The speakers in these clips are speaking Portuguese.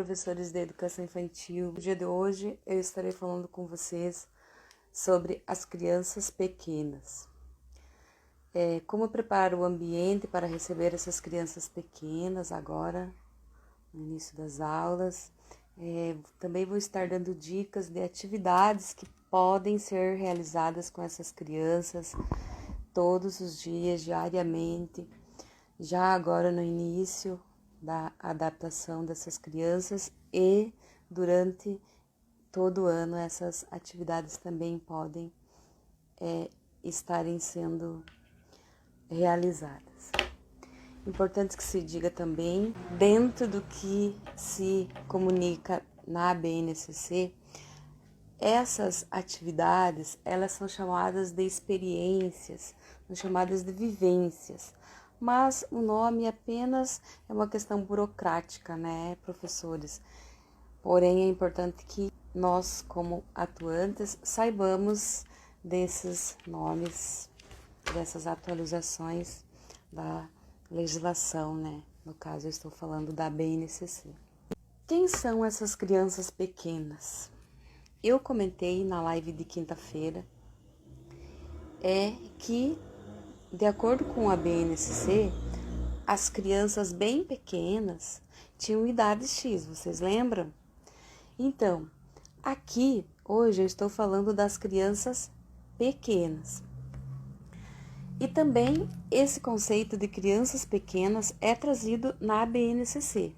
professores da educação infantil. No dia de hoje eu estarei falando com vocês sobre as crianças pequenas. Como preparar o ambiente para receber essas crianças pequenas agora, no início das aulas. Também vou estar dando dicas de atividades que podem ser realizadas com essas crianças todos os dias, diariamente, já agora no início da adaptação dessas crianças e durante todo o ano essas atividades também podem estarem sendo realizadas. Importante que se diga também, dentro do que se comunica na ABNCC, essas atividades, elas são chamadas de experiências, são chamadas de vivências, mas o nome apenas é uma questão burocrática, né, professores? Porém, é importante que nós, como atuantes, saibamos desses nomes, dessas atualizações da legislação, né? No caso, eu estou falando da BNCC. Quem são essas crianças pequenas? Eu comentei na live de quinta-feira que, de acordo com a BNCC, as crianças bem pequenas tinham idade X, vocês lembram? Então, aqui, hoje, eu estou falando das crianças pequenas. E também esse conceito de crianças pequenas é trazido na BNCC,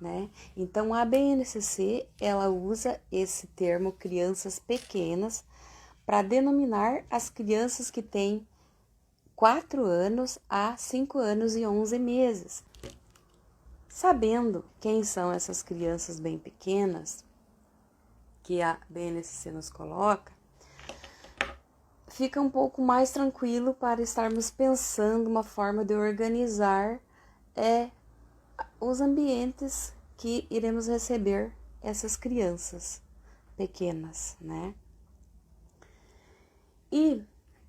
né? Então, a BNCC, ela usa esse termo crianças pequenas para denominar as crianças que têm 4 anos a 5 anos e 11 meses. Sabendo quem são essas crianças bem pequenas, que a BNCC nos coloca, fica um pouco mais tranquilo para estarmos pensando uma forma de organizar os ambientes que iremos receber essas crianças pequenas, né? E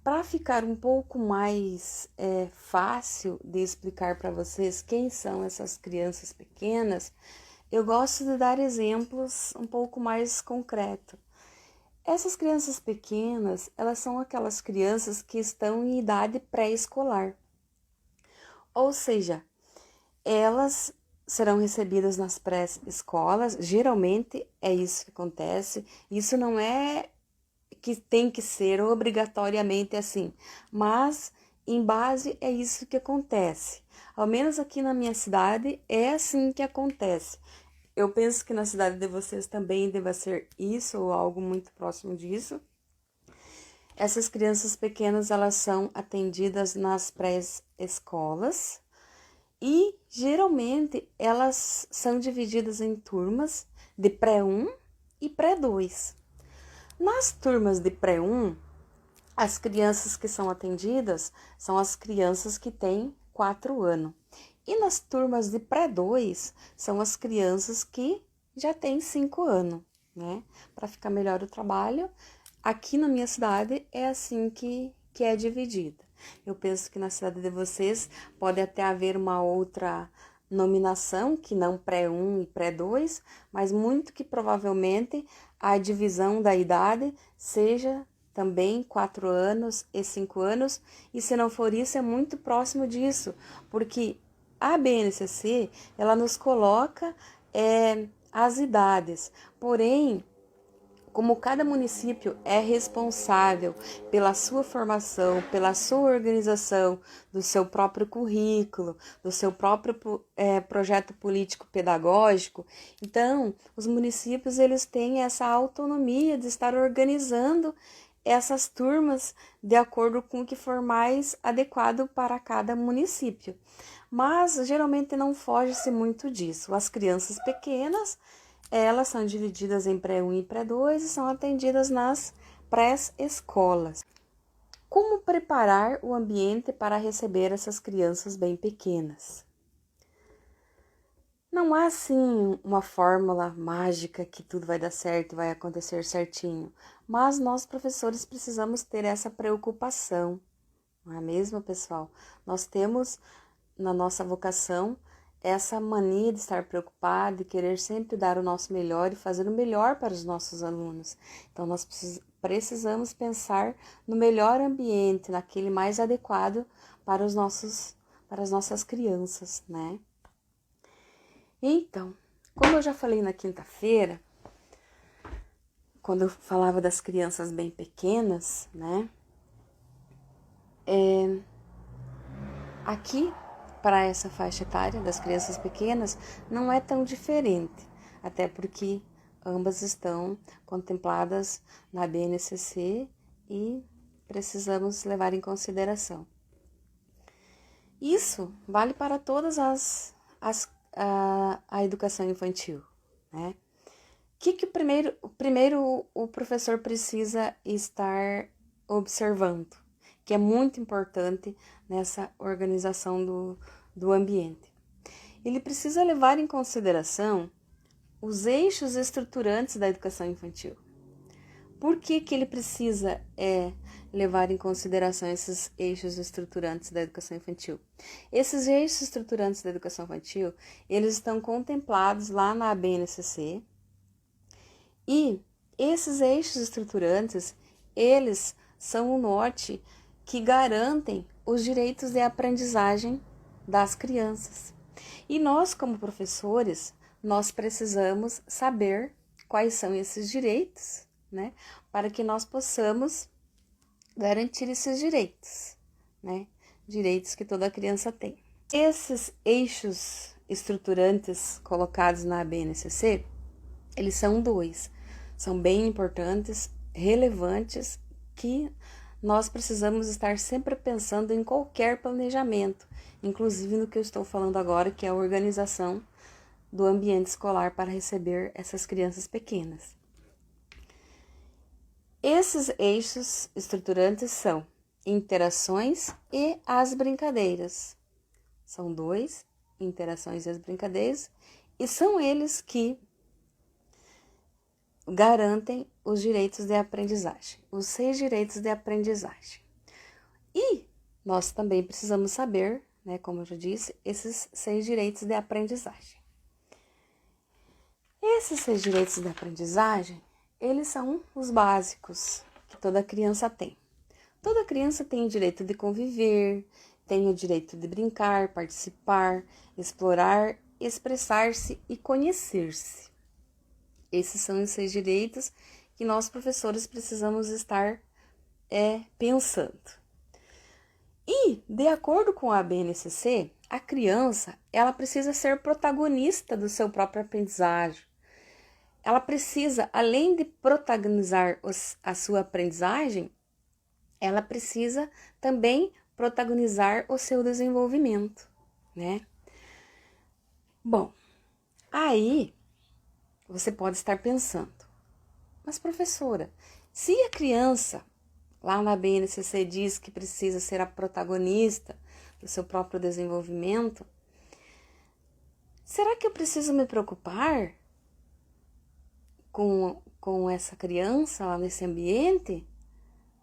para ficar um pouco mais fácil de explicar para vocês quem são essas crianças pequenas, eu gosto de dar exemplos um pouco mais concretos. Essas crianças pequenas, elas são aquelas crianças que estão em idade pré-escolar. Ou seja, elas serão recebidas nas pré-escolas, geralmente é isso que acontece. Isso não é que tem que ser obrigatoriamente assim, mas em base é isso que acontece. Ao menos aqui na minha cidade é assim que acontece. Eu penso que na cidade de vocês também deva ser isso ou algo muito próximo disso. Essas crianças pequenas, elas são atendidas nas pré-escolas e geralmente elas são divididas em turmas de pré-1 e pré-2. Nas turmas de pré-1, as crianças que são atendidas são as crianças que têm 4 anos. E nas turmas de pré-2, são as crianças que já têm 5 anos, né? Para ficar melhor o trabalho, aqui na minha cidade é assim que é dividida. Eu penso que na cidade de vocês pode até haver uma outra nominação, que não pré-1 e pré-2, mas muito que provavelmente a divisão da idade seja também 4 anos e 5 anos, e se não for isso, é muito próximo disso, porque a BNCC, ela nos coloca as idades, porém, como cada município é responsável pela sua formação, pela sua organização, do seu próprio currículo, do seu próprio projeto político-pedagógico, então, os municípios eles têm essa autonomia de estar organizando essas turmas de acordo com o que for mais adequado para cada município. Mas, geralmente, não foge-se muito disso. As crianças pequenas, elas são divididas em pré-1 e pré-2 e são atendidas nas pré-escolas. Como preparar o ambiente para receber essas crianças bem pequenas? Não há, assim, uma fórmula mágica que tudo vai dar certo e vai acontecer certinho, mas nós, professores, precisamos ter essa preocupação, não é mesmo, pessoal? Nós temos, na nossa vocação, essa mania de estar preocupado, de querer sempre dar o nosso melhor e fazer o melhor para os nossos alunos. Então, nós precisamos pensar no melhor ambiente, naquele mais adequado para as nossas crianças, né? Então, como eu já falei na quinta-feira, quando eu falava das crianças bem pequenas, né? Aqui, para essa faixa etária das crianças pequenas, não é tão diferente, até porque ambas estão contempladas na BNCC e precisamos levar em consideração. Isso vale para todas a educação infantil, né? Que primeiro o professor precisa estar observando, que é muito importante nessa organização do ambiente. Ele precisa levar em consideração os eixos estruturantes da educação infantil. Por que ele precisa levar em consideração esses eixos estruturantes da educação infantil? Esses eixos estruturantes da educação infantil, eles estão contemplados lá na BNCC, e esses eixos estruturantes, eles são o norte que garantem os direitos de aprendizagem das crianças. E nós, como professores, nós precisamos saber quais são esses direitos, né? Para que nós possamos garantir esses direitos, né? Direitos que toda criança tem. Esses eixos estruturantes colocados na BNCC, eles são dois. São bem importantes, relevantes, que nós precisamos estar sempre pensando em qualquer planejamento, inclusive no que eu estou falando agora, que é a organização do ambiente escolar para receber essas crianças pequenas. Esses eixos estruturantes são interações e as brincadeiras. São dois, interações e as brincadeiras, e são eles que garantem os direitos de aprendizagem, os 6 direitos de aprendizagem. E nós também precisamos saber, né, como eu já disse, esses 6 direitos de aprendizagem. Esses 6 direitos de aprendizagem, eles são os básicos que toda criança tem. Toda criança tem o direito de conviver, tem o direito de brincar, participar, explorar, expressar-se e conhecer-se. Esses são os 6 direitos que nós, professores, precisamos estar pensando. E, de acordo com a BNCC, a criança, ela precisa ser protagonista do seu próprio aprendizagem. Ela precisa, além de protagonizar a sua aprendizagem, ela precisa também protagonizar o seu desenvolvimento, né? Bom, aí você pode estar pensando, mas professora, se a criança lá na BNCC diz que precisa ser a protagonista do seu próprio desenvolvimento, será que eu preciso me preocupar com essa criança lá nesse ambiente?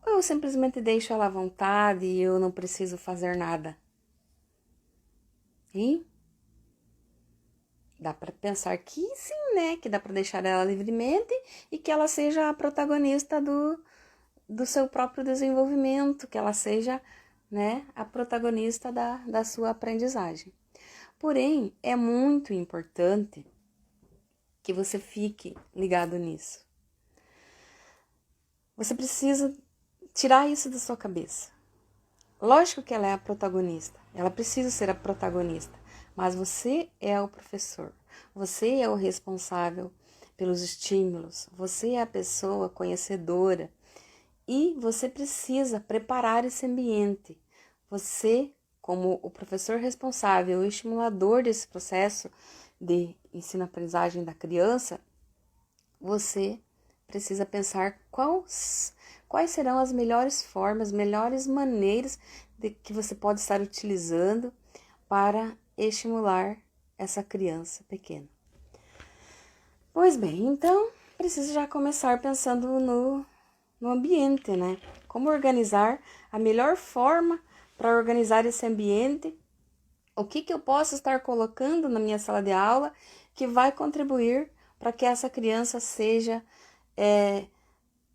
Ou eu simplesmente deixo ela à vontade e eu não preciso fazer nada? Hein? Dá para pensar que sim, né? Que dá para deixar ela livremente e que ela seja a protagonista do seu próprio desenvolvimento, que ela seja, né, a protagonista da sua aprendizagem. Porém, é muito importante que você fique ligado nisso. Você precisa tirar isso da sua cabeça. Lógico que ela é a protagonista, ela precisa ser a protagonista, mas você é o professor, você é o responsável pelos estímulos, você é a pessoa conhecedora e você precisa preparar esse ambiente. Você, como o professor responsável, o estimulador desse processo de ensino-aprendizagem da criança, você precisa pensar quais serão as melhores formas, melhores maneiras que você pode estar utilizando para estimular essa criança pequena. Pois bem, então precisa já começar pensando no ambiente, né? Como organizar a melhor forma para organizar esse ambiente O que eu posso estar colocando na minha sala de aula que vai contribuir para que essa criança seja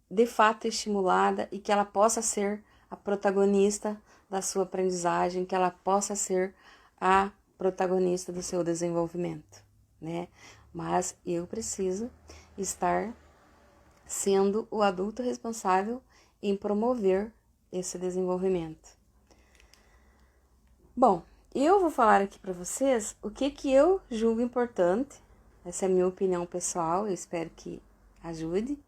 de fato estimulada e que ela possa ser a protagonista da sua aprendizagem, que ela possa ser a protagonista do seu desenvolvimento, né? Mas eu preciso estar sendo o adulto responsável em promover esse desenvolvimento. Bom, eu vou falar aqui para vocês o que eu julgo importante. Essa é a minha opinião pessoal, eu espero que ajude,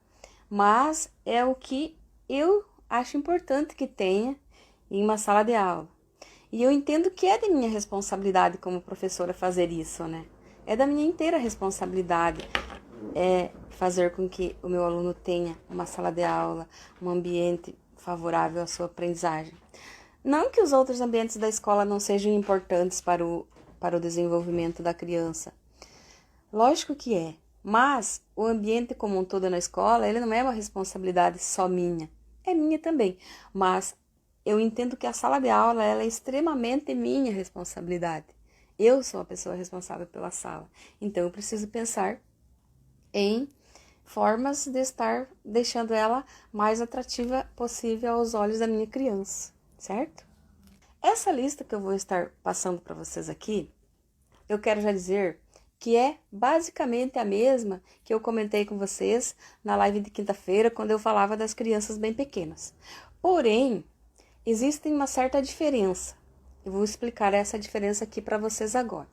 mas é o que eu acho importante que tenha em uma sala de aula. E eu entendo que é de minha responsabilidade como professora fazer isso, né? É da minha inteira responsabilidade fazer com que o meu aluno tenha uma sala de aula, um ambiente favorável à sua aprendizagem. Não que os outros ambientes da escola não sejam importantes para o desenvolvimento da criança. Lógico que é, mas o ambiente como um todo na escola, ele não é uma responsabilidade só minha, é minha também, mas eu entendo que a sala de aula ela é extremamente minha responsabilidade. Eu sou a pessoa responsável pela sala, então eu preciso pensar em formas de estar deixando ela mais atrativa possível aos olhos da minha criança, certo? Essa lista que eu vou estar passando para vocês aqui, eu quero já dizer que é basicamente a mesma que eu comentei com vocês na live de quinta-feira, quando eu falava das crianças bem pequenas. Porém, existe uma certa diferença. Eu vou explicar essa diferença aqui para vocês agora.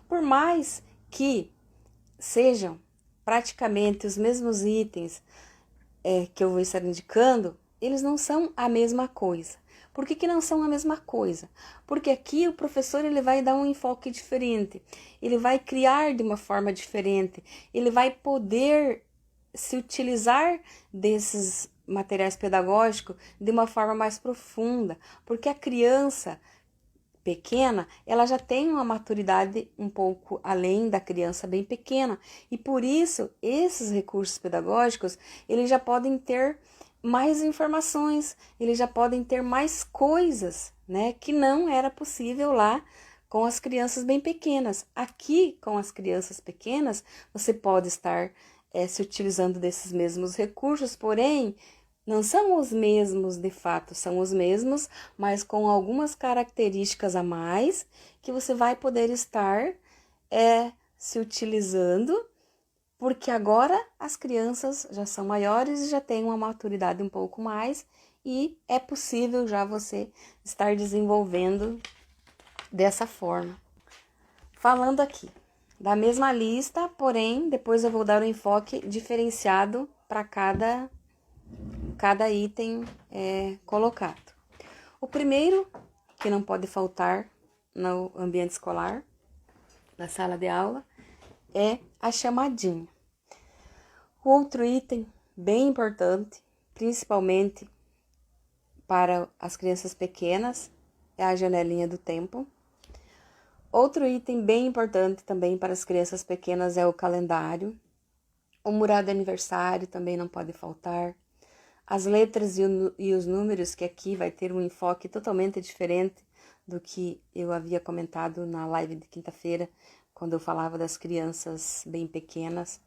Por mais que sejam praticamente os mesmos itens que eu vou estar indicando, eles não são a mesma coisa. Por que não são a mesma coisa? Porque aqui o professor ele vai dar um enfoque diferente, ele vai criar de uma forma diferente, ele vai poder se utilizar desses materiais pedagógicos de uma forma mais profunda, porque a criança pequena, ela já tem uma maturidade um pouco além da criança bem pequena, e por isso esses recursos pedagógicos, eles já podem ter mais informações, eles já podem ter mais coisas, né, que não era possível lá com as crianças bem pequenas. Aqui, com as crianças pequenas, você pode estar se utilizando desses mesmos recursos, porém, não são os mesmos de fato, são os mesmos, mas com algumas características a mais que você vai poder estar se utilizando, porque agora as crianças já são maiores e já têm uma maturidade um pouco mais e é possível já você estar desenvolvendo dessa forma. Falando aqui da mesma lista, porém, depois eu vou dar um enfoque diferenciado para cada item colocado. O primeiro, que não pode faltar no ambiente escolar, na sala de aula, é a chamadinha. O outro item bem importante, principalmente para as crianças pequenas, é a janelinha do tempo. Outro item bem importante também para as crianças pequenas é o calendário. O mural de aniversário também não pode faltar. As letras e os números, que aqui vai ter um enfoque totalmente diferente do que eu havia comentado na live de quinta-feira, quando eu falava das crianças bem pequenas.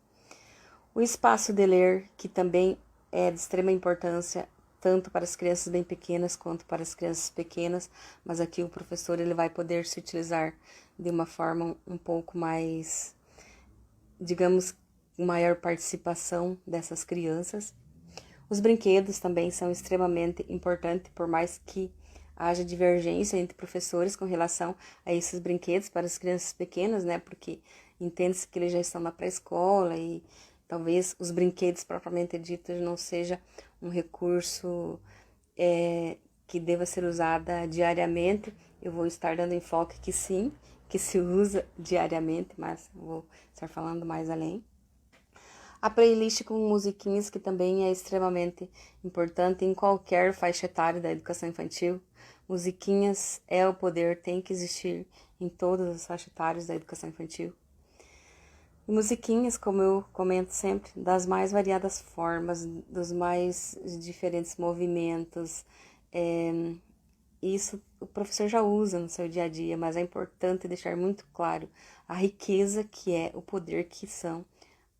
O espaço de ler, que também é de extrema importância, tanto para as crianças bem pequenas quanto para as crianças pequenas, mas aqui o professor ele vai poder se utilizar de uma forma um pouco mais, digamos, maior participação dessas crianças. Os brinquedos também são extremamente importantes, por mais que haja divergência entre professores com relação a esses brinquedos para as crianças pequenas, né? Porque entende-se que eles já estão na pré-escola e talvez os brinquedos propriamente ditos não seja um recurso que deva ser usado diariamente. Eu vou estar dando enfoque que sim, que se usa diariamente, mas vou estar falando mais além. A playlist com musiquinhas, que também é extremamente importante em qualquer faixa etária da educação infantil. Musiquinhas é o poder, tem que existir em todas as faixas etárias da educação infantil. E musiquinhas, como eu comento sempre, das mais variadas formas, dos mais diferentes movimentos, isso o professor já usa no seu dia a dia, mas é importante deixar muito claro a riqueza que é o poder que são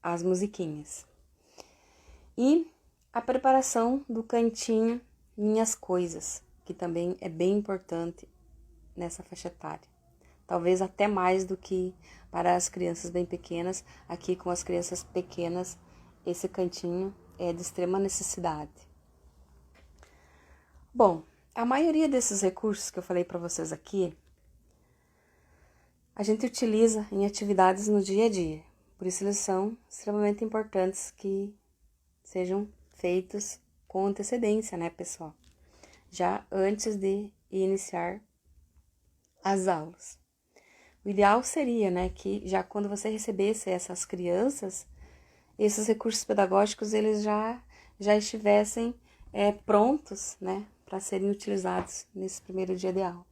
as musiquinhas. E a preparação do cantinho Minhas Coisas, que também é bem importante nessa faixa etária. Talvez até mais do que para as crianças bem pequenas. Aqui com as crianças pequenas, esse cantinho é de extrema necessidade. Bom, a maioria desses recursos que eu falei para vocês aqui, a gente utiliza em atividades no dia a dia. Por isso eles são extremamente importantes que sejam feitos com antecedência, né, pessoal? Já antes de iniciar as aulas. O ideal seria, né, que já quando você recebesse essas crianças, esses recursos pedagógicos eles já estivessem prontos, né, para serem utilizados nesse primeiro dia de aula.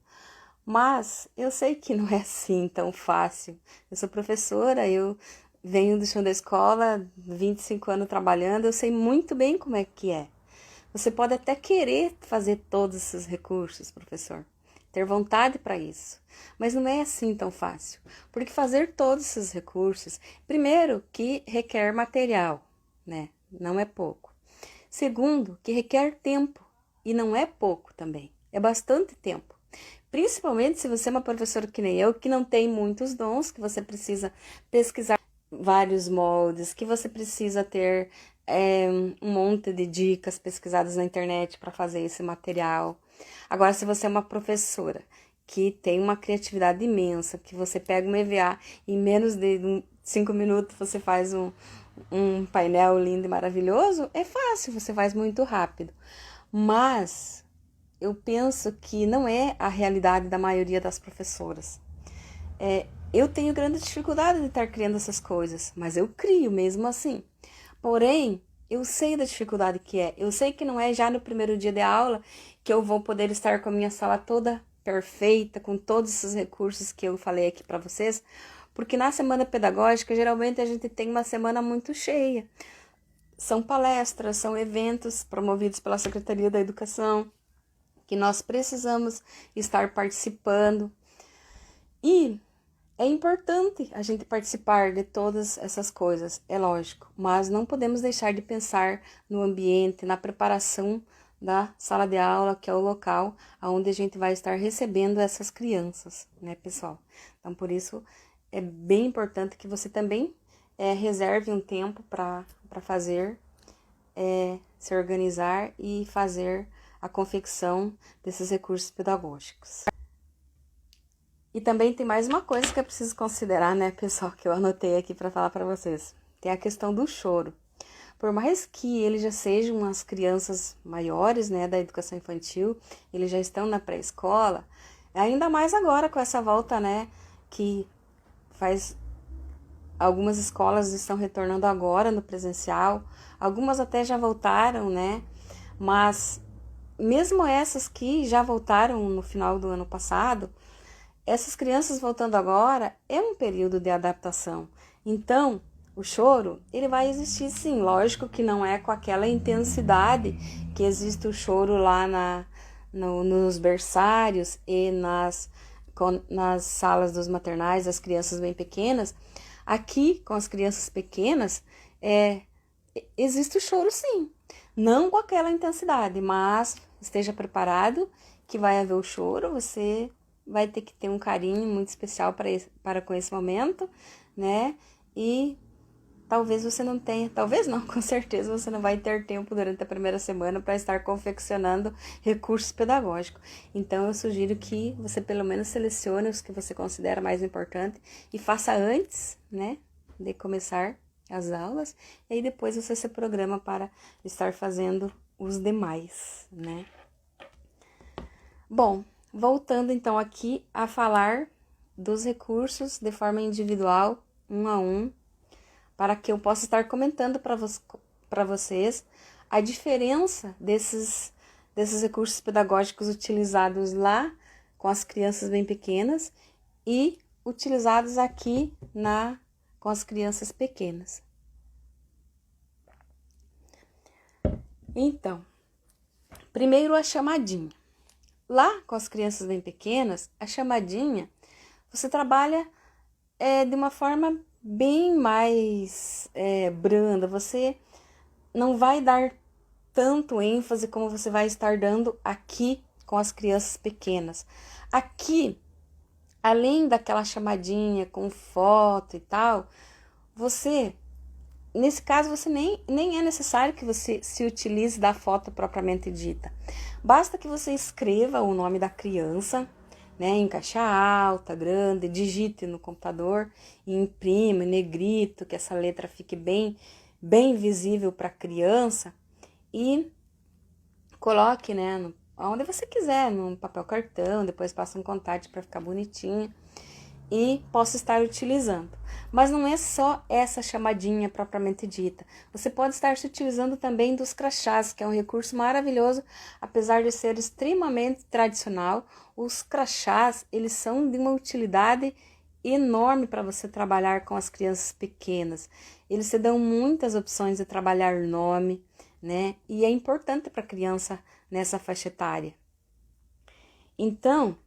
Mas eu sei que não é assim tão fácil. Eu sou professora, eu venho do chão da escola, 25 anos trabalhando, eu sei muito bem como é que é. Você pode até querer fazer todos esses recursos, professor, ter vontade para isso, mas não é assim tão fácil, porque fazer todos esses recursos, primeiro, que requer material, né? Não é pouco. Segundo, que requer tempo, e não é pouco também, é bastante tempo. Principalmente se você é uma professora que nem eu, que não tem muitos dons, que você precisa pesquisar vários moldes, que você precisa ter um monte de dicas pesquisadas na internet para fazer esse material. Agora, se você é uma professora que tem uma criatividade imensa, que você pega uma EVA e em menos de 5 minutos você faz um painel lindo e maravilhoso, é fácil, você faz muito rápido. Mas eu penso que não é a realidade da maioria das professoras. Eu tenho grande dificuldade de estar criando essas coisas, mas eu crio mesmo assim. Porém, eu sei da dificuldade que é. Eu sei que não é já no primeiro dia de aula que eu vou poder estar com a minha sala toda perfeita, com todos esses recursos que eu falei aqui para vocês, porque na semana pedagógica, geralmente a gente tem uma semana muito cheia. São palestras, são eventos promovidos pela Secretaria da Educação, que nós precisamos estar participando. E é importante a gente participar de todas essas coisas, é lógico, mas não podemos deixar de pensar no ambiente, na preparação da sala de aula, que é o local onde a gente vai estar recebendo essas crianças, né, pessoal? Então, por isso, é bem importante que você também reserve um tempo para fazer, se organizar e fazer a confecção desses recursos pedagógicos. E também tem mais uma coisa que eu preciso considerar, né, pessoal, que eu anotei aqui para falar para vocês. Tem a questão do choro. Por mais que eles já sejam as crianças maiores, né, da educação infantil, eles já estão na pré-escola, ainda mais agora com essa volta, né, que algumas escolas estão retornando agora no presencial, algumas até já voltaram, né, mas mesmo essas que já voltaram no final do ano passado, essas crianças voltando agora é um período de adaptação. Então, o choro, ele vai existir sim. Lógico que não é com aquela intensidade que existe o choro lá nos berçários e nas salas dos maternais, das crianças bem pequenas. Aqui, com as crianças pequenas, existe o choro sim. Não com aquela intensidade, mas esteja preparado que vai haver o choro, você vai ter que ter um carinho muito especial para com esse momento, né? E talvez você não tenha, talvez não, com certeza você não vai ter tempo durante a primeira semana para estar confeccionando recursos pedagógicos. Então eu sugiro que você pelo menos selecione os que você considera mais importante e faça antes, né, de começar as aulas, e aí depois você se programa para estar fazendo os demais, né? Bom, voltando então aqui a falar dos recursos de forma individual, um a um, para que eu possa estar comentando para vocês a diferença desses recursos pedagógicos utilizados lá com as crianças bem pequenas e utilizados aqui com as crianças pequenas. Então, primeiro a chamadinha. lá com as crianças bem pequenas, a chamadinha, você trabalha de uma forma bem mais branda. Você não vai dar tanto ênfase como você vai estar dando aqui com as crianças pequenas. Aqui, além daquela chamadinha com foto e tal, nesse caso, você nem é necessário que você se utilize da foto propriamente dita. Basta que você escreva o nome da criança, né, em caixa alta, grande, digite no computador, imprima em negrito, que essa letra fique bem visível para a criança, e coloque, né, onde você quiser, no papel cartão, depois passa um contato para ficar bonitinho e possa estar utilizando. Mas não é só essa chamadinha propriamente dita. Você pode estar se utilizando também dos crachás, que é um recurso maravilhoso, apesar de ser extremamente tradicional. Os crachás, eles são de uma utilidade enorme para você trabalhar com as crianças pequenas. Eles te dão muitas opções de trabalhar nome, né? E é importante para a criança nessa faixa etária. Então,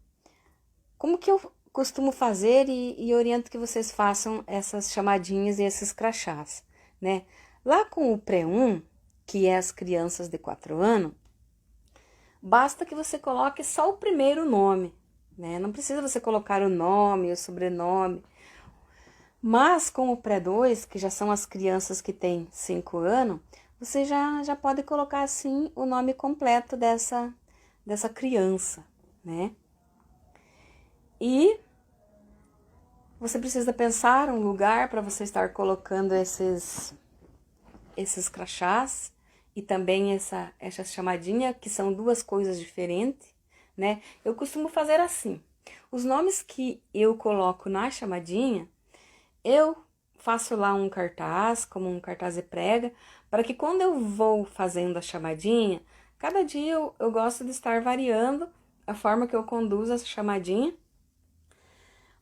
como que eu costumo fazer e oriento que vocês façam essas chamadinhas e esses crachás, né? Lá com o pré-1, que é as crianças de 4 anos, basta que você coloque só o primeiro nome, né? Não precisa você colocar o nome, o sobrenome. Mas com o pré-2, que já são as crianças que têm 5 anos, você já pode colocar assim o nome completo dessa criança, né? E você precisa pensar um lugar para você estar colocando esses crachás e também essa chamadinha, que são duas coisas diferentes, né? Eu costumo fazer assim. Os nomes que eu coloco na chamadinha, eu faço lá um cartaz, como um cartaz de prega, para que quando eu vou fazendo a chamadinha, cada dia eu gosto de estar variando a forma que eu conduzo essa chamadinha,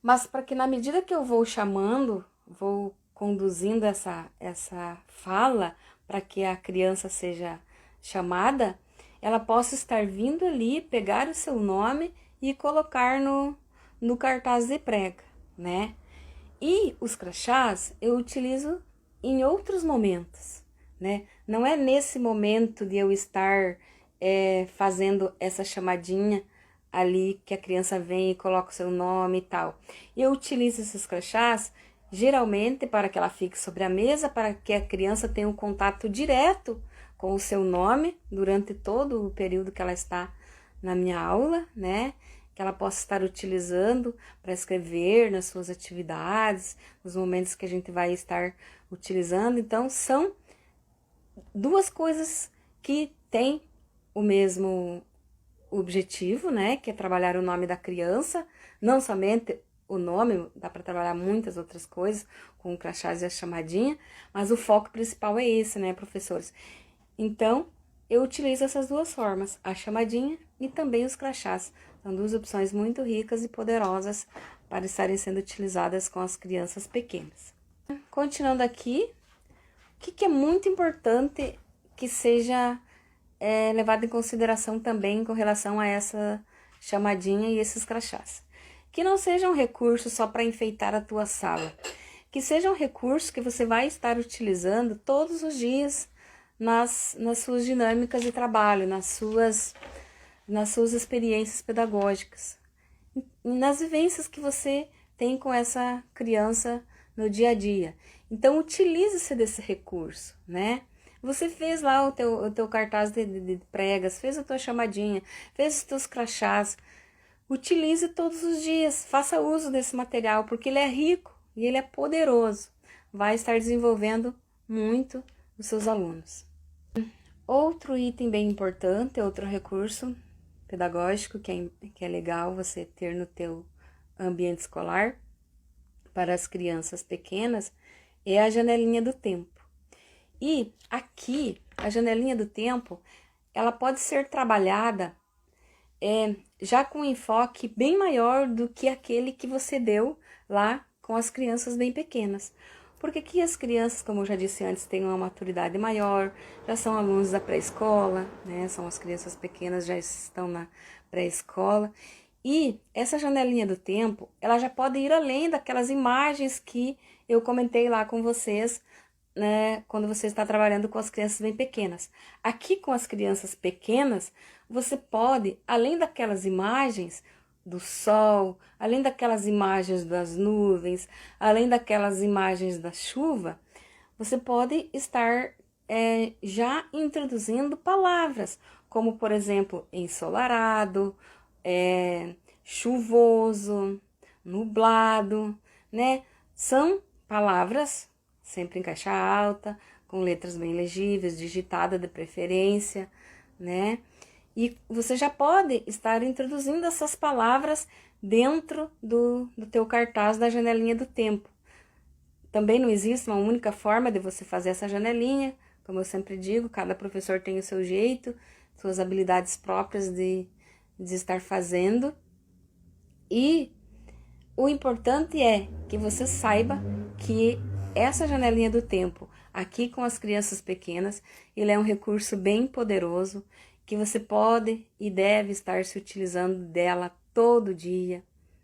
mas para que na medida que eu vou chamando, vou conduzindo essa fala para que a criança seja chamada, ela possa estar vindo ali, pegar o seu nome e colocar no cartaz de prega, né? E os crachás eu utilizo em outros momentos, né? Não é nesse momento de eu estar fazendo essa chamadinha ali que a criança vem e coloca o seu nome e tal. Eu utilizo esses crachás geralmente para que ela fique sobre a mesa, para que a criança tenha um contato direto com o seu nome durante todo o período que ela está na minha aula, né? Que ela possa estar utilizando para escrever nas suas atividades, nos momentos que a gente vai estar utilizando. Então, são duas coisas que têm o mesmo objetivo, né? Que é trabalhar o nome da criança, não somente o nome, dá para trabalhar muitas outras coisas com o crachás e a chamadinha, mas o foco principal é esse, né, professores? Então, eu utilizo essas duas formas, a chamadinha e também os crachás. São duas opções muito ricas e poderosas para estarem sendo utilizadas com as crianças pequenas. Continuando aqui, o que é muito importante que seja levado em consideração também com relação a essa chamadinha e esses crachás? Que não sejam recursos só para enfeitar a tua sala, que sejam recursos que você vai estar utilizando todos os dias nas suas dinâmicas de trabalho, nas suas experiências pedagógicas, nas vivências que você tem com essa criança no dia a dia. Então, utilize-se desse recurso, né? Você fez lá o teu cartaz de pregas, fez a tua chamadinha, fez os teus crachás. Utilize todos os dias, faça uso desse material, porque ele é rico e ele é poderoso. Vai estar desenvolvendo muito os seus alunos. Outro item bem importante, outro recurso pedagógico que é legal você ter no teu ambiente escolar para as crianças pequenas é a janelinha do tempo. E aqui, a janelinha do tempo, ela pode ser trabalhada já com um enfoque bem maior do que aquele que você deu lá com as crianças bem pequenas. Porque aqui as crianças, como eu já disse antes, têm uma maturidade maior, já são alunos da pré-escola, né? São as crianças pequenas, já estão na pré-escola. E essa janelinha do tempo, ela já pode ir além daquelas imagens que eu comentei lá com vocês, né, quando você está trabalhando com as crianças bem pequenas. Aqui com as crianças pequenas, você pode, além daquelas imagens do sol, além daquelas imagens das nuvens, além daquelas imagens da chuva, você pode estar já introduzindo palavras, como por exemplo, ensolarado, chuvoso, nublado, né? São palavras sempre em caixa alta, com letras bem legíveis, digitada de preferência, né? E você já pode estar introduzindo essas palavras dentro do teu cartaz da janelinha do tempo. Também não existe uma única forma de você fazer essa janelinha, como eu sempre digo, cada professor tem o seu jeito, suas habilidades próprias de estar fazendo. E o importante é que você saiba que essa janelinha do tempo, aqui com as crianças pequenas, ele é um recurso bem poderoso, que você pode e deve estar se utilizando dela todo dia,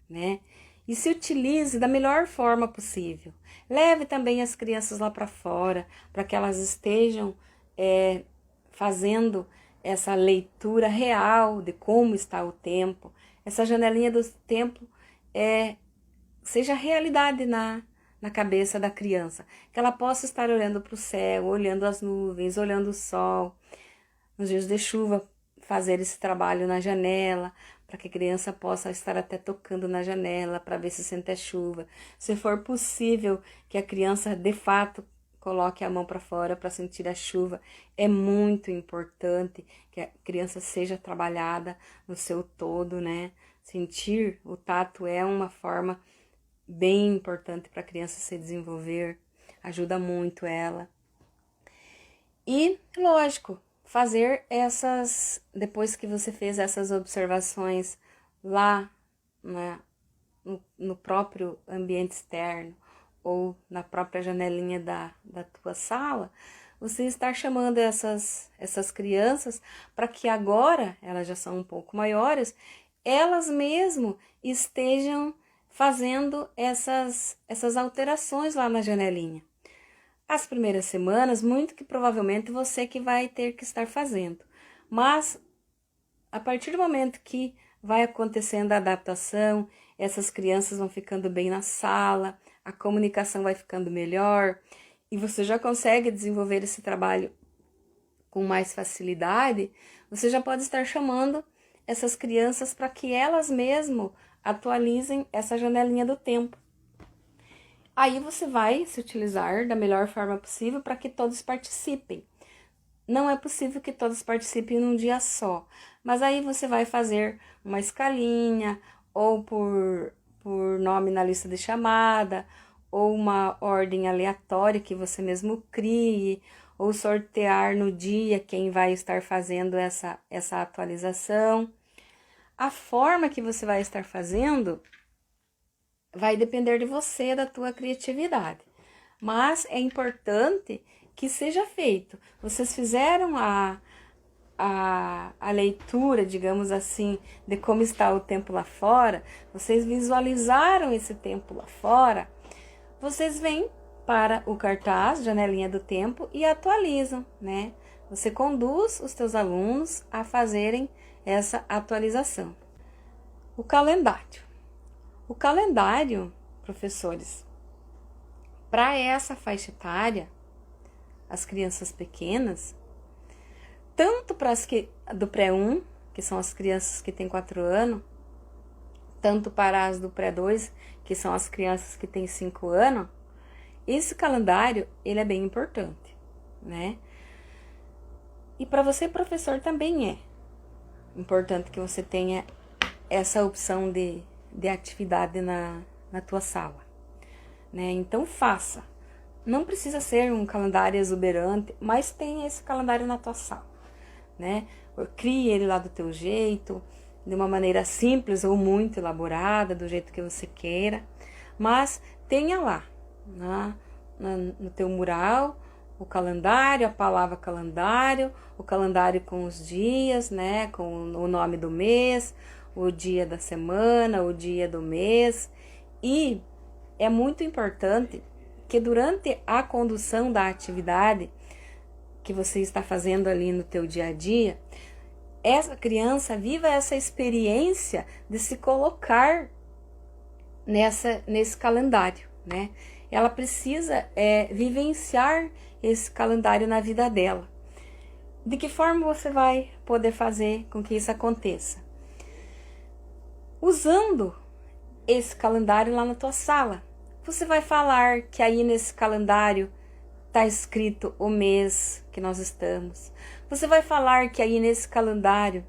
né? E se utilize da melhor forma possível. Leve também as crianças lá para fora, para que elas estejam fazendo essa leitura real de como está o tempo. Essa janelinha do tempo seja realidade na cabeça da criança. Que ela possa estar olhando para o céu, olhando as nuvens, olhando o sol. Nos dias de chuva, fazer esse trabalho na janela, para que a criança possa estar até tocando na janela, para ver se sente a chuva. Se for possível que a criança, de fato, coloque a mão para fora para sentir a chuva. É muito importante que a criança seja trabalhada no seu todo, né? Sentir o tato é uma forma bem importante para a criança se desenvolver, ajuda muito ela. E, lógico, fazer depois que você fez essas observações lá no próprio ambiente externo ou na própria janelinha da tua sala, você estar chamando essas crianças para que agora, elas já são um pouco maiores, elas mesmo estejam fazendo essas alterações lá na janelinha. As primeiras semanas, muito que provavelmente você que vai ter que estar fazendo. Mas, a partir do momento que vai acontecendo a adaptação, essas crianças vão ficando bem na sala, a comunicação vai ficando melhor, e você já consegue desenvolver esse trabalho com mais facilidade, você já pode estar chamando essas crianças para que elas mesmo atualizem essa janelinha do tempo. Aí você vai se utilizar da melhor forma possível para que todos participem. Não é possível que todos participem num dia só, mas aí você vai fazer uma escalinha, ou por nome na lista de chamada, ou uma ordem aleatória que você mesmo crie, ou sortear no dia quem vai estar fazendo essa atualização. A forma que você vai estar fazendo vai depender de você, da tua criatividade. Mas é importante que seja feito. Vocês fizeram a leitura, digamos assim, de como está o tempo lá fora, vocês visualizaram esse tempo lá fora, vocês vêm para o cartaz, janelinha do tempo, e atualizam, né? Você conduz os teus alunos a fazerem essa atualização. O calendário. O calendário, professores, para essa faixa etária, as crianças pequenas, tanto para as do pré-1, que são as crianças que têm 4 anos, tanto para as do pré-2, que são as crianças que têm 5 anos, esse calendário, ele é bem importante, né? E para você, professor, também é importante que você tenha essa opção de atividade na tua sala, né? Então faça. Não precisa ser um calendário exuberante, mas tenha esse calendário na tua sala, né? Crie ele lá do teu jeito, de uma maneira simples ou muito elaborada, do jeito que você queira, mas tenha lá, né, no teu mural o calendário, a palavra calendário, o calendário com os dias, né, com o nome do mês, o dia da semana, o dia do mês. E é muito importante que durante a condução da atividade que você está fazendo ali no teu dia a dia, essa criança viva essa experiência de se colocar nesse calendário, né? Ela precisa vivenciar esse calendário na vida dela. De que forma você vai poder fazer com que isso aconteça? Usando esse calendário lá na tua sala. Você vai falar que aí nesse calendário está escrito o mês que nós estamos. Você vai falar que aí nesse calendário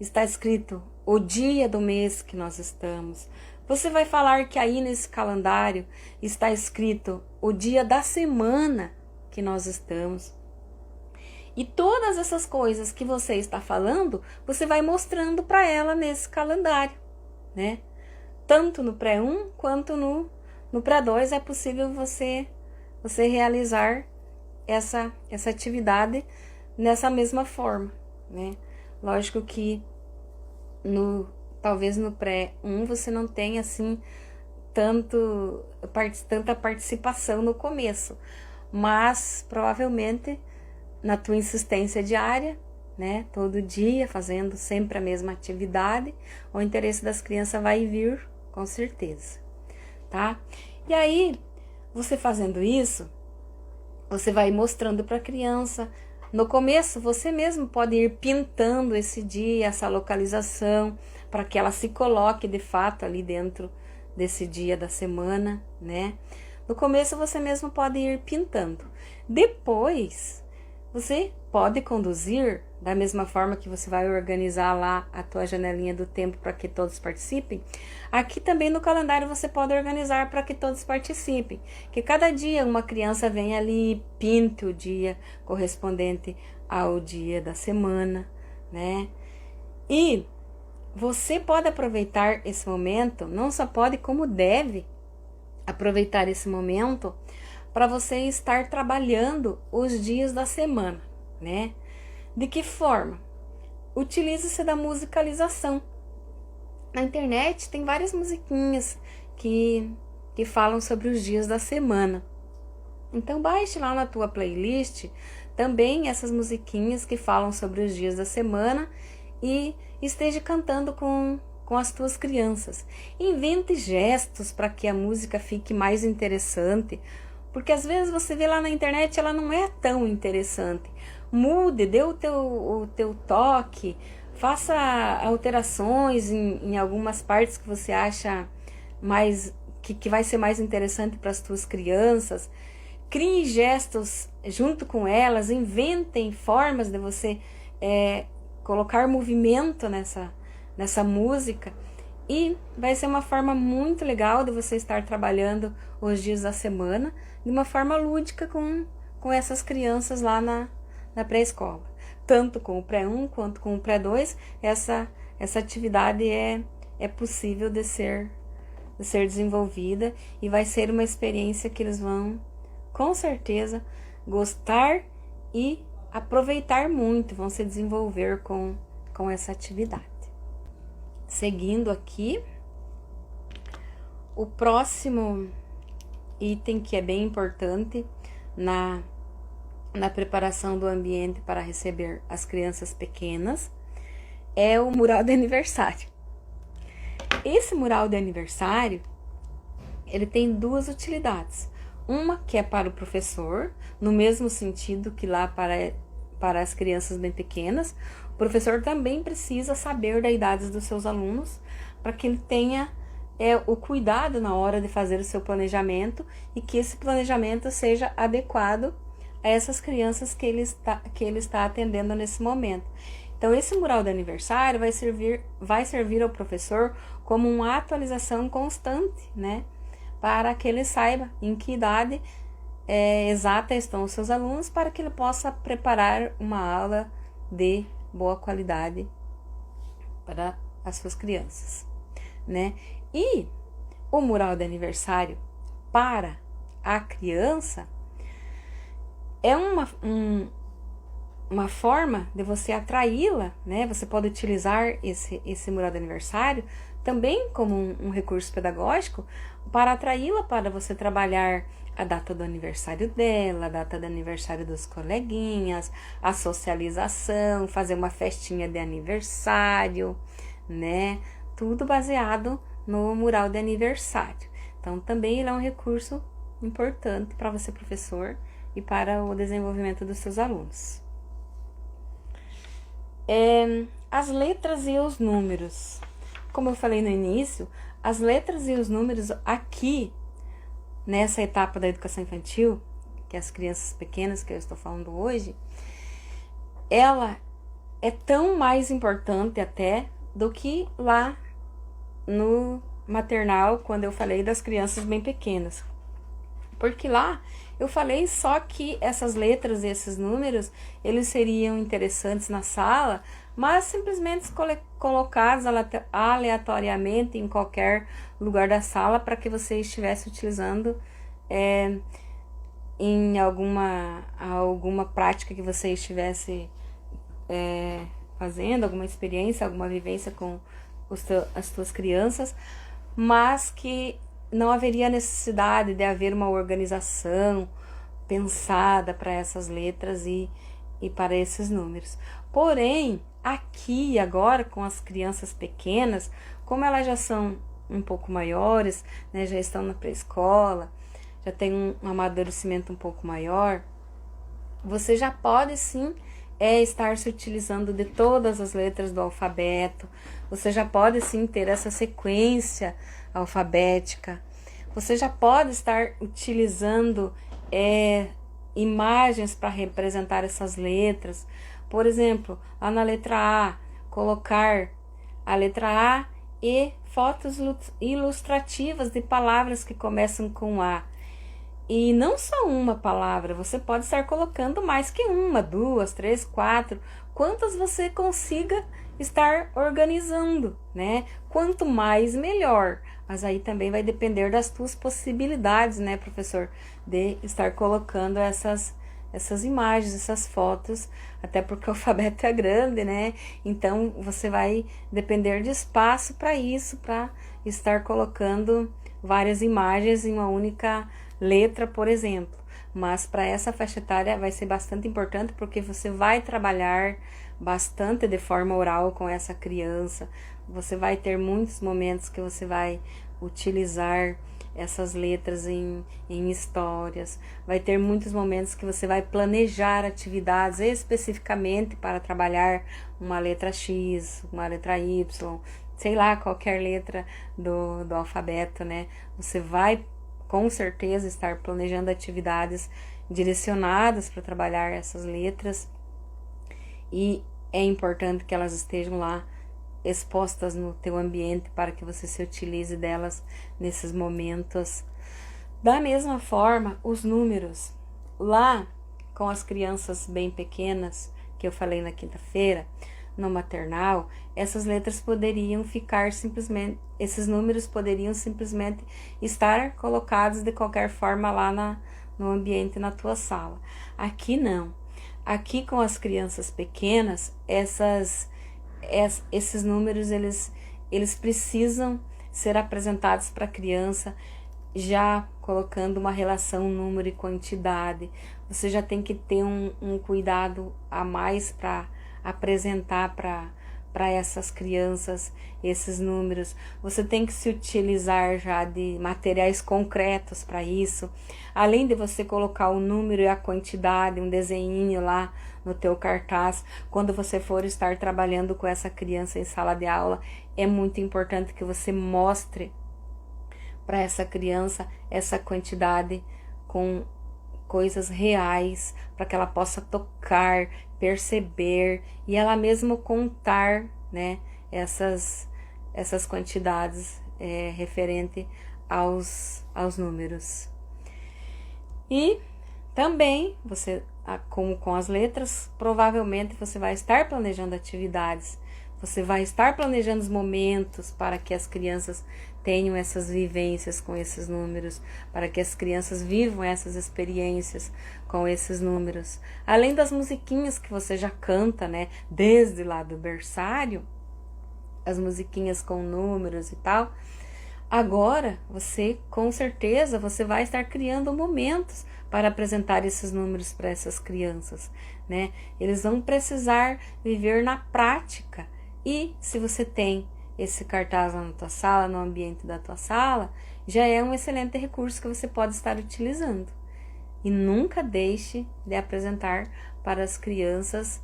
está escrito o dia do mês que nós estamos. Você vai falar que aí nesse calendário está escrito o dia da semana que nós estamos. E todas essas coisas que você está falando, você vai mostrando para ela nesse calendário, né? Tanto no pré-1 quanto no pré-2 é possível você realizar essa atividade nessa mesma forma, né? Lógico que talvez no pré-1 você não tenha assim tanta participação no começo, mas provavelmente na tua insistência diária, né, todo dia fazendo sempre a mesma atividade, o interesse das crianças vai vir com certeza, tá? E aí, você fazendo isso, você vai mostrando para a criança. No começo, você mesmo pode ir pintando esse dia, essa localização, para que ela se coloque de fato ali dentro desse dia da semana, né? No começo, você mesmo pode ir pintando. Depois, você pode conduzir da mesma forma que você vai organizar lá a tua janelinha do tempo para que todos participem. Aqui também no calendário você pode organizar para que todos participem. Que cada dia uma criança venha ali, pinte o dia correspondente ao dia da semana, né? E você pode aproveitar esse momento, não só pode como deve aproveitar esse momento para você estar trabalhando os dias da semana, né? De que forma? Utilize-se da musicalização. Na internet tem várias musiquinhas que falam sobre os dias da semana. Então baixe lá na tua playlist também essas musiquinhas que falam sobre os dias da semana e esteja cantando com as tuas crianças. Invente gestos para que a música fique mais interessante, porque às vezes você vê lá na internet, ela não é tão interessante. Mude, dê o teu toque, faça alterações em algumas partes que você acha mais que vai ser mais interessante para as tuas crianças. Crie gestos junto com elas, inventem formas de você colocar movimento nessa música. E vai ser uma forma muito legal de você estar trabalhando os dias da semana de uma forma lúdica com essas crianças lá na pré-escola. Tanto com o pré-1 quanto com o pré-2, essa atividade é possível de ser desenvolvida e vai ser uma experiência que eles vão, com certeza, gostar e aproveitar muito, vão se desenvolver com essa atividade. Seguindo aqui, o próximo item que é bem importante na preparação do ambiente para receber as crianças pequenas é o mural de aniversário. Esse mural de aniversário, ele tem duas utilidades. Uma que é para o professor, no mesmo sentido que lá para as crianças bem pequenas. O professor também precisa saber da idade dos seus alunos para que ele tenha o cuidado na hora de fazer o seu planejamento e que esse planejamento seja adequado a essas crianças que ele está atendendo nesse momento. Então, esse mural de aniversário vai servir ao professor como uma atualização constante, né? Para que ele saiba em que idade exata estão os seus alunos, para que ele possa preparar uma aula de boa qualidade para as suas crianças, né? E o mural de aniversário para a criança, é uma forma de você atraí-la, né? Você pode utilizar esse mural de aniversário também como um recurso pedagógico para atraí-la para você trabalhar a data do aniversário dela, a data do aniversário dos coleguinhas, a socialização, fazer uma festinha de aniversário, né? Tudo baseado no mural de aniversário. Então, também ele é um recurso importante para você, professor, e para o desenvolvimento dos seus alunos. As letras e os números. Como eu falei no início, as letras e os números aqui, nessa etapa da educação infantil, que é as crianças pequenas que eu estou falando hoje, ela é tão mais importante até do que lá no maternal, quando eu falei das crianças bem pequenas. Porque lá eu falei só que essas letras e esses números, eles seriam interessantes na sala, mas simplesmente colocados aleatoriamente em qualquer lugar da sala para que você estivesse utilizando em alguma prática que você estivesse fazendo, alguma experiência, alguma vivência com as suas crianças, mas que não haveria necessidade de haver uma organização pensada para essas letras e para esses números. Porém, aqui agora com as crianças pequenas, como elas já são um pouco maiores, né, já estão na pré-escola, já tem um amadurecimento um pouco maior, você já pode sim estar se utilizando de todas as letras do alfabeto, você já pode sim ter essa sequência alfabética, você já pode estar utilizando imagens para representar essas letras. Por exemplo, lá na letra A, colocar a letra A e fotos ilustrativas de palavras que começam com A. E não só uma palavra, você pode estar colocando mais que uma, 2, 3, 4, quantas você consiga estar organizando, né? Quanto mais, melhor. Mas aí também vai depender das tuas possibilidades, né, professor? De estar colocando essas imagens, essas fotos, até porque o alfabeto é grande, né? Então, você vai depender de espaço para isso, para estar colocando várias imagens em uma única letra, por exemplo. Mas para essa faixa etária vai ser bastante importante, porque você vai trabalhar bastante de forma oral com essa criança. Você vai ter muitos momentos que você vai utilizar essas letras em histórias. Vai ter muitos momentos que você vai planejar atividades especificamente para trabalhar uma letra X, uma letra Y, sei lá, qualquer letra do alfabeto, né? Você vai com certeza estar planejando atividades direcionadas para trabalhar essas letras, e é importante que elas estejam lá expostas no teu ambiente para que você se utilize delas nesses momentos. Da mesma forma, os números. Lá com as crianças bem pequenas, que eu falei na quinta-feira, no maternal, essas letras poderiam ficar simplesmente, esses números poderiam simplesmente estar colocados de qualquer forma lá no ambiente, na tua sala. Aqui não. Aqui com as crianças pequenas, esses números, eles precisam ser apresentados para a criança já colocando uma relação número e quantidade. Você já tem que ter um cuidado a mais para apresentar para essas crianças esses números. Você tem que se utilizar já de materiais concretos para isso. Além de você colocar o número e a quantidade, um desenhinho lá no teu cartaz, quando você for estar trabalhando com essa criança em sala de aula, é muito importante que você mostre para essa criança essa quantidade com coisas reais, para que ela possa tocar, perceber e ela mesma contar, né, essas quantidades referente aos números. E também você, como com as letras, provavelmente você vai estar planejando atividades, você vai estar planejando os momentos para que as crianças tenham essas vivências com esses números, para que as crianças vivam essas experiências com esses números. Além das musiquinhas que você já canta, né, desde lá do berçário, as musiquinhas com números e tal, agora você, com certeza, você vai estar criando momentos para apresentar esses números para essas crianças, né? Eles vão precisar viver na prática. E se você tem esse cartaz lá na tua sala, no ambiente da tua sala, já é um excelente recurso que você pode estar utilizando. E nunca deixe de apresentar para as crianças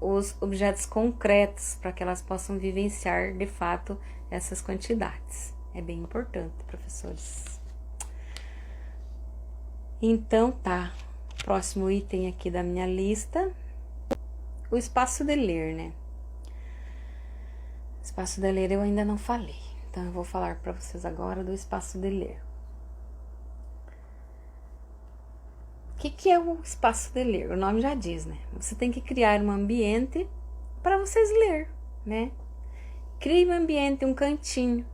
os objetos concretos, para que elas possam vivenciar de fato essas quantidades. É bem importante, professores. Então tá, próximo item aqui da minha lista, o espaço de ler, né? Espaço de ler eu ainda não falei, então eu vou falar para vocês agora do espaço de ler. O que é o espaço de ler? O nome já diz, né? Você tem que criar um ambiente para vocês ler, né? Crie um ambiente, um cantinho.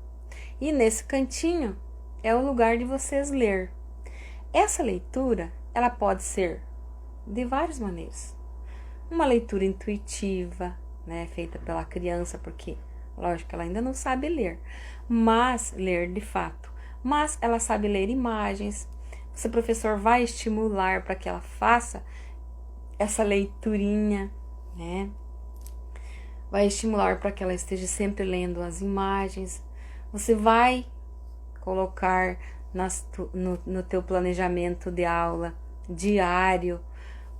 E nesse cantinho é o lugar de vocês ler. Essa leitura, ela pode ser de várias maneiras. Uma leitura intuitiva, né? Feita pela criança, porque, lógico, ela ainda não sabe ler. Mas, ler de fato. Mas ela sabe ler imagens. Você, professor, vai estimular para que ela faça essa leiturinha, né? Vai estimular para que ela esteja sempre lendo as imagens. Você vai colocar no teu planejamento de aula diário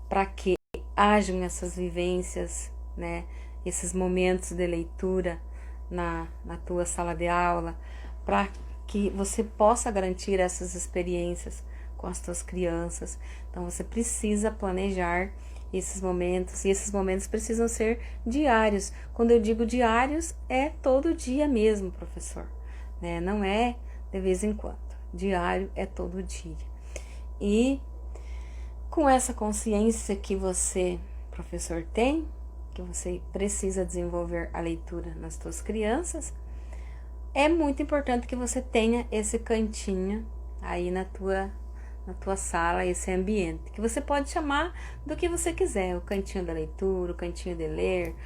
para que hajam essas vivências, né? Esses momentos de leitura na tua sala de aula, para que você possa garantir essas experiências com as tuas crianças. Então você precisa planejar esses momentos, e esses momentos precisam ser diários. Quando eu digo diários, é todo dia mesmo, professor, né? Não é de vez em quando. Diário é todo dia. E com essa consciência que você, professor, tem, que você precisa desenvolver a leitura nas tuas crianças, é muito importante que você tenha esse cantinho aí na tua sala, esse ambiente, que você pode chamar do que você quiser, o cantinho da leitura, o cantinho de ler,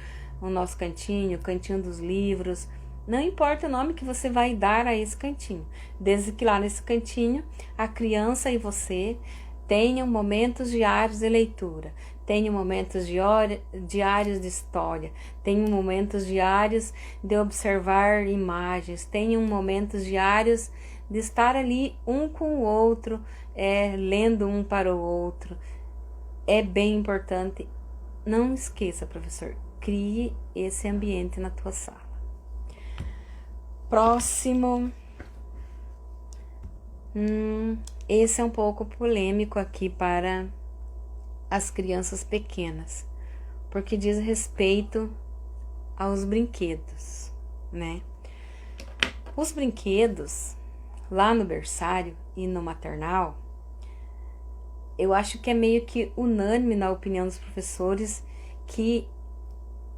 o nosso cantinho, o cantinho dos livros, não importa o nome que você vai dar a esse cantinho, desde que lá nesse cantinho a criança e você tenham momentos diários de leitura, tenham momentos diários de história, tenham momentos diários de observar imagens, tenham momentos diários de estar ali um com o outro, lendo um para o outro. É bem importante. Não esqueça, professor, crie esse ambiente na tua sala. Próximo. Esse é um pouco polêmico aqui para as crianças pequenas, porque diz respeito aos brinquedos, né? Os brinquedos lá no berçário e no maternal, eu acho que é meio que unânime na opinião dos professores que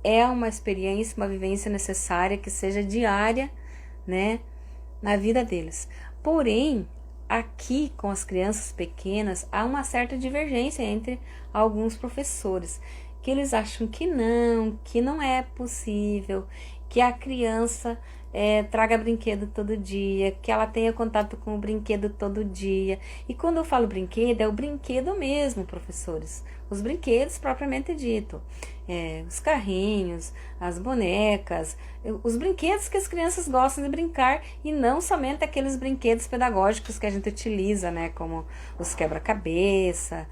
é uma experiência, uma vivência necessária que seja diária, né, na vida deles. Porém, aqui com as crianças pequenas há uma certa divergência entre alguns professores, que eles acham que não é possível que a criança traga brinquedo todo dia, que ela tenha contato com o brinquedo todo dia. E quando eu falo brinquedo, é o brinquedo mesmo, professores. Os brinquedos propriamente dito. Os carrinhos, as bonecas, os brinquedos que as crianças gostam de brincar, e não somente aqueles brinquedos pedagógicos que a gente utiliza, né, como os quebra-cabeça,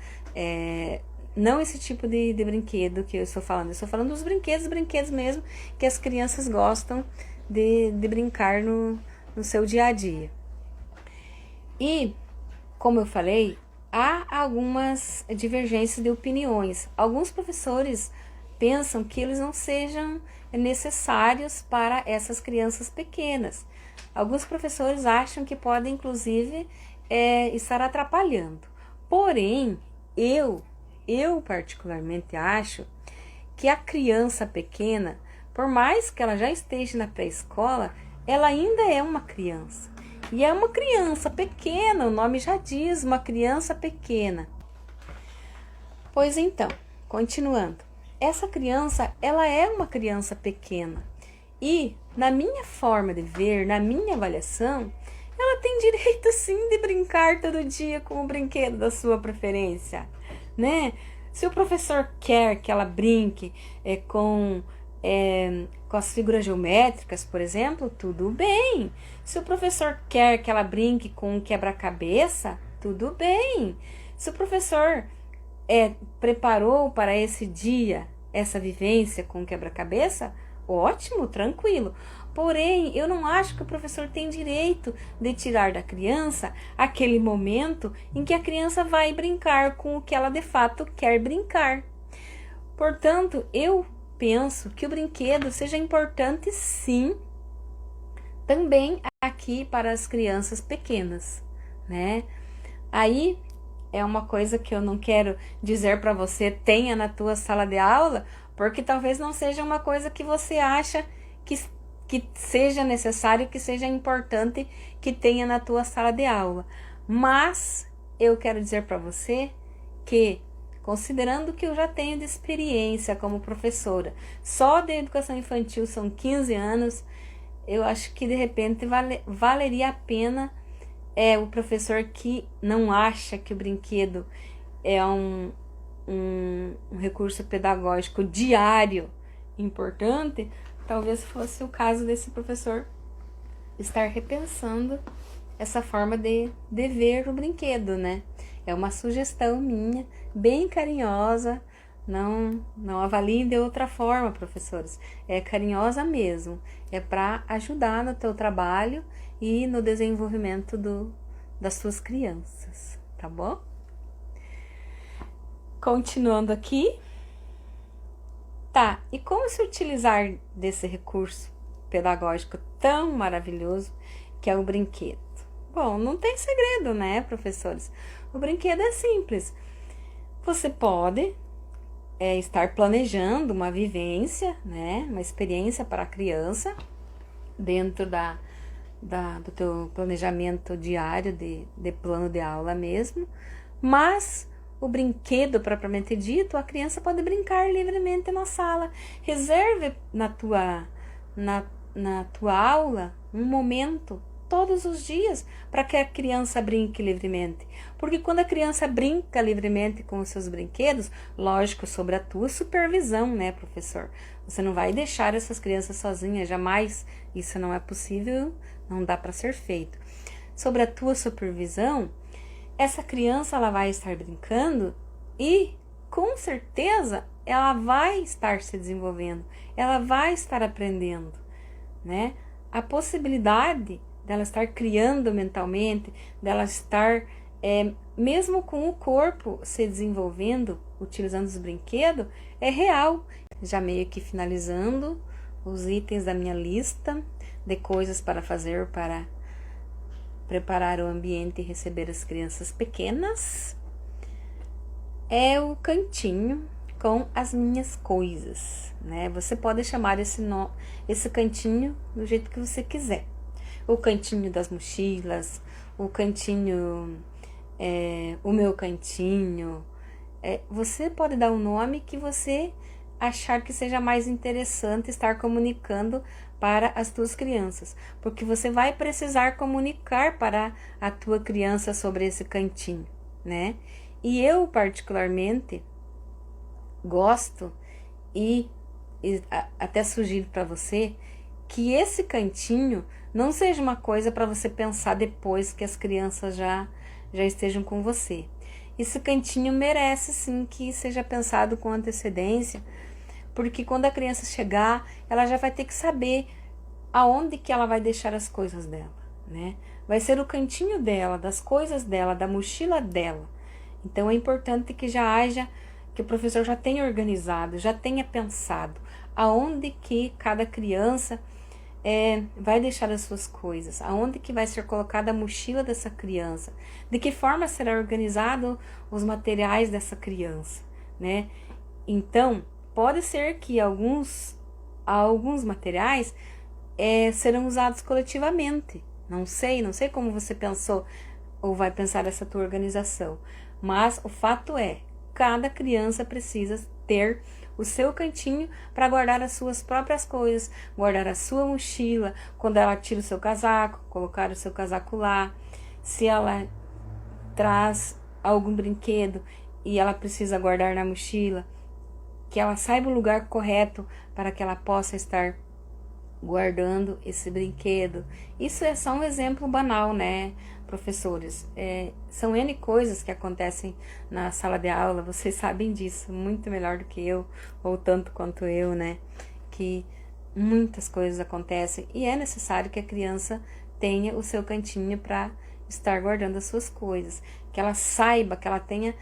não esse tipo de brinquedo que eu estou falando dos brinquedos mesmo, que as crianças gostam de brincar no seu dia a dia. E, como eu falei, há algumas divergências de opiniões. Alguns professores pensam que eles não sejam necessários para essas crianças pequenas. Alguns professores acham que podem, inclusive, estar atrapalhando. Porém, eu particularmente acho que a criança pequena, por mais que ela já esteja na pré-escola, ela ainda é uma criança. E é uma criança pequena, o nome já diz, uma criança pequena. Pois então, continuando. Essa criança, ela é uma criança pequena. E, na minha forma de ver, na minha avaliação, ela tem direito sim de brincar todo dia com o brinquedo da sua preferência, né? Se o professor quer que ela brinque com as figuras geométricas, por exemplo, tudo bem. Se o professor quer que ela brinque com um quebra-cabeça, tudo bem. Se o professor preparou para esse dia essa vivência com quebra-cabeça, ótimo, tranquilo. Porém, eu não acho que o professor tem direito de tirar da criança aquele momento em que a criança vai brincar com o que ela de fato quer brincar. Portanto, eu penso que o brinquedo seja importante sim, também aqui para as crianças pequenas, né? Aí é uma coisa que eu não quero dizer para você tenha na tua sala de aula, porque talvez não seja uma coisa que você acha que seja necessário, que seja importante que tenha na tua sala de aula. Mas eu quero dizer para você que, considerando que eu já tenho de experiência como professora, só de educação infantil são 15 anos, eu acho que de repente valeria a pena o professor que não acha que o brinquedo é um recurso pedagógico diário importante, talvez fosse o caso desse professor estar repensando essa forma de ver o brinquedo, né? É uma sugestão minha, bem carinhosa, não avaliem de outra forma, professores. É carinhosa mesmo, é para ajudar no teu trabalho e no desenvolvimento das suas crianças, tá bom? Continuando aqui. Tá, e como se utilizar desse recurso pedagógico tão maravilhoso que é o brinquedo? Bom, não tem segredo, né, professores? O brinquedo é simples. Você pode estar planejando uma vivência, né, uma experiência para a criança dentro do teu planejamento diário de plano de aula mesmo, mas o brinquedo propriamente dito, a criança pode brincar livremente na sala. Reserve na tua aula um momento todos os dias para que a criança brinque livremente. Porque quando a criança brinca livremente com os seus brinquedos, lógico, sobre a tua supervisão, né, professor? Você não vai deixar essas crianças sozinhas, jamais. Isso não é possível, não dá para ser feito. Sobre a tua supervisão, essa criança ela vai estar brincando e, com certeza, ela vai estar se desenvolvendo, ela vai estar aprendendo, né? A possibilidade dela estar criando mentalmente, dela estar, mesmo com o corpo se desenvolvendo, utilizando os brinquedos, é real. Já meio que finalizando os itens da minha lista de coisas para fazer para preparar o ambiente e receber as crianças pequenas, é o cantinho com as minhas coisas, né? Você pode chamar esse cantinho do jeito que você quiser. O cantinho das mochilas, o cantinho, o meu cantinho. Você pode dar um nome que você achar que seja mais interessante estar comunicando para as tuas crianças, porque você vai precisar comunicar para a tua criança sobre esse cantinho, né? E eu particularmente gosto e até sugiro para você que esse cantinho não seja uma coisa para você pensar depois que as crianças já estejam com você. Esse cantinho merece sim que seja pensado com antecedência, porque quando a criança chegar, ela já vai ter que saber aonde que ela vai deixar as coisas dela, né? Vai ser o cantinho dela, das coisas dela, da mochila dela. Então é importante que que o professor já tenha organizado, já tenha pensado aonde que cada criança vai deixar as suas coisas, aonde que vai ser colocada a mochila dessa criança, de que forma será organizado os materiais dessa criança, né? Então, pode ser que alguns materiais serão usados coletivamente. Não sei como você pensou ou vai pensar essa tua organização, mas o fato é, cada criança precisa ter o seu cantinho para guardar as suas próprias coisas, guardar a sua mochila, quando ela tira o seu casaco, colocar o seu casaco lá, se ela traz algum brinquedo e ela precisa guardar na mochila, que ela saiba o lugar correto para que ela possa estar guardando esse brinquedo. Isso é só um exemplo banal, né, professores? São N coisas que acontecem na sala de aula, vocês sabem disso muito melhor do que eu, ou tanto quanto eu, né? Que muitas coisas acontecem e é necessário que a criança tenha o seu cantinho para estar guardando as suas coisas, que ela saiba, que ela tenha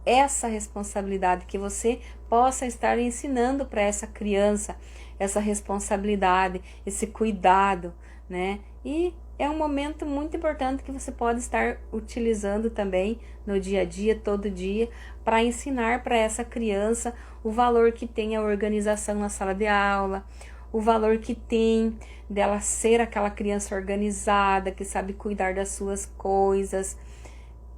essa responsabilidade, que você possa estar ensinando para essa criança essa responsabilidade, esse cuidado, né? E é um momento muito importante que você pode estar utilizando também no dia a dia, todo dia, para ensinar para essa criança o valor que tem a organização na sala de aula, o valor que tem dela ser aquela criança organizada, que sabe cuidar das suas coisas,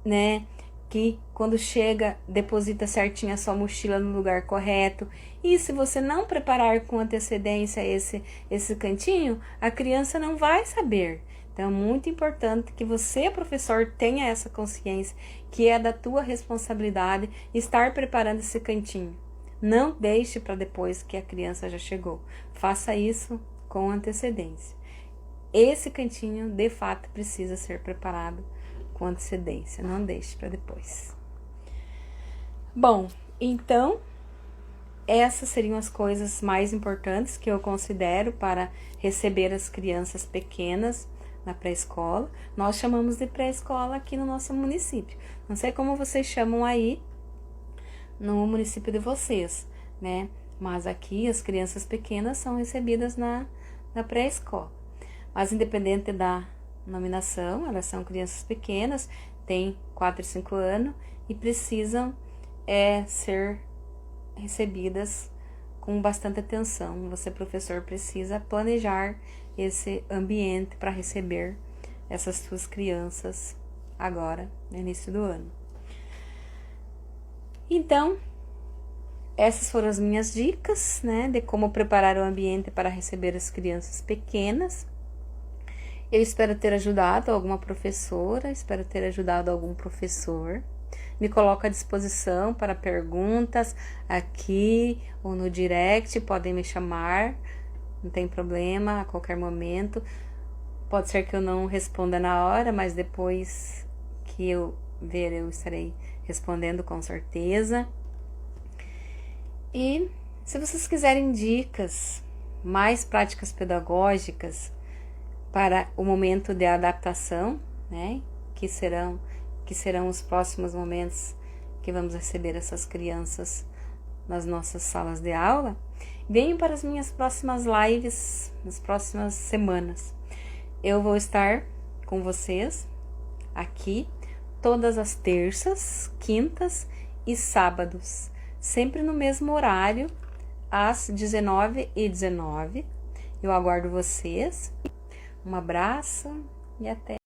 né? Que quando chega, deposita certinho a sua mochila no lugar correto. E se você não preparar com antecedência esse cantinho, a criança não vai saber. Então é muito importante que você, professor, tenha essa consciência, que é da tua responsabilidade estar preparando esse cantinho. Não deixe para depois que a criança já chegou. Faça isso com antecedência. Esse cantinho, de fato, precisa ser preparado com antecedência, não deixe para depois. Bom, então, essas seriam as coisas mais importantes que eu considero para receber as crianças pequenas na pré-escola. Nós chamamos de pré-escola aqui no nosso município. Não sei como vocês chamam aí no município de vocês, né? Mas aqui as crianças pequenas são recebidas na pré-escola. Mas independente da nominação, elas são crianças pequenas, têm 4 e 5 anos e precisam ser recebidas com bastante atenção. Você, professor, precisa planejar esse ambiente para receber essas suas crianças agora, no início do ano. Então, essas foram as minhas dicas, né, de como preparar o ambiente para receber as crianças pequenas. Eu espero ter ajudado alguma professora, espero ter ajudado algum professor. Me coloco à disposição para perguntas aqui ou no direct, podem me chamar, não tem problema, a qualquer momento. Pode ser que eu não responda na hora, mas depois que eu ver, eu estarei respondendo com certeza. E se vocês quiserem dicas, mais práticas pedagógicas para o momento de adaptação, né, que serão os próximos momentos que vamos receber essas crianças nas nossas salas de aula, venham para as minhas próximas lives, nas próximas semanas. Eu vou estar com vocês aqui todas as terças, quintas e sábados, sempre no mesmo horário, às 19h19. Eu aguardo vocês. Um abraço e até!